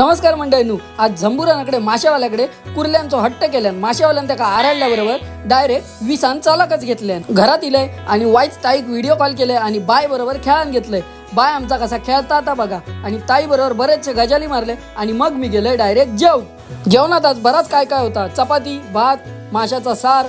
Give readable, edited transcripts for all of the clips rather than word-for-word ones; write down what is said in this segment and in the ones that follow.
नमस्कार मंडळींनो, आज झंबुरानाकडे माशावाल्याकडे कुर्ल्यांचो हट्ट केल्यान माशावाल्यान त्याका आरडल्याबरोबर डायरेक्ट विसान चालकच घेतल्यान घरात इलय आणि वाईच ताईक व्हिडिओ कॉल केले आणि बाय बरोबर खेळान घेतलंय। बाय आमचा कसा खेळता आता बघा आणि ताई बरोबर बरेचसे गजाली मारले आणि मग मी गेले डायरेक्ट जेवणात आज बराच काय काय होता। चपाती, भात, माशाचा सार,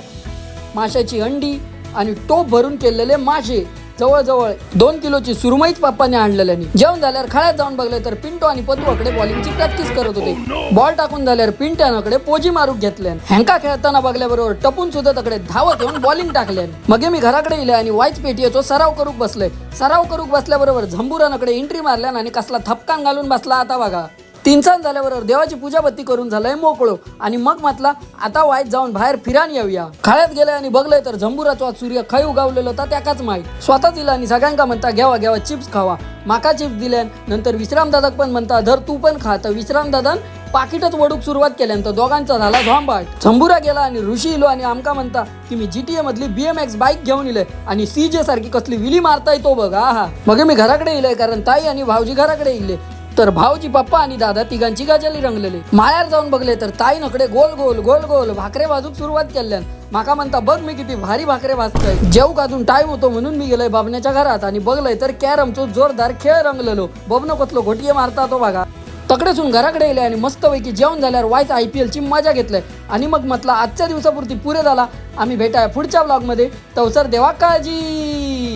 माशाची अंडी आणि टोप भरून केलेले मासे। जवळजवळ 2 किलोची सुरमईच पप्पाने आणलेल्यानी। जेवण झाल्यावर खळ्यात जाऊन बघले तर पिंटो आणि पतूकडे बॉलिंगची प्रॅक्टिस करत होते। बॉल टाकून झाल्यावर पिंट्याकडे पोजी मारूक घेतल्यान। हँका खेळताना बघल्याबरोबर टपून सुद्धा तकडे धावत येऊन बॉलिंग टाकल्यान। मग मी घराकडे इले आणि वाईच पेटीचो सराव करूक बसले। सराव करूक बसल्याबरोबर झंबुरानाकडे एंट्री मारल्यान आणि कसला थपकान घालून बसला आता बघा। 3 तास झाल्याबरोबर देवाची पूजा बत्ती करून झालंय मोकळो आणि मग म्हटला आता वाईट जाऊन बाहेर फिरान येऊया। खाळ्यात गेले आणि बघलंय तर झंबुराचा सूर्य खय उगावलेला होता त्याकाच माहीत। स्वतः दिला आणि सगळ्यांका म्हणता घ्यावा चिप्स खावा। माका चिप्स दिल्यान नंतर विश्राम दादाक पण म्हणता धर तू पण खा। तर विश्राम दादान पाकिटच वडूक सुरुवात केल्यानंतर दोघांचा झाला झोंबाट। झंबुरा गेला आणि ऋषी इलो आणि आमका म्हणता की मी GTA मधली BMX बाईक घेऊन इले आणि CJ सारखी कसली विली मारता येतो बघा। आहा मग मी घराकडे इले कारण ताई आणि भाऊजी घराकडे इले तर भाऊजी पप्पा आणि दादा तिघांची गजाली रंगलेली। माळ्यावर जाऊन बघले तर ताई नकडे गोल गोल भाकरे भाजूक सुरुवात केल्यान। माका म्हणता बघ मी किती भारी भाकरे भाजतोय। जेवूक अजून टाइम होतो म्हणून मी गेलोय बाबण्याच्या घरात आणि बघलंय तर कॅरमचो जोरदार खेळ रंगलेलो। बबनो कसलो घोटिये मारता तो बघा। तकडेसून घराकडे येले आणि मस्तपैकी जेवण झाल्यावर वाईच IPL ची मजा घेतलंय आणि मग म्हटलं आजच्या दिवसापुरती पुरे झाला। आम्ही भेटाय पुढच्या ब्लॉग मध्ये। तवसर देवा काळजी।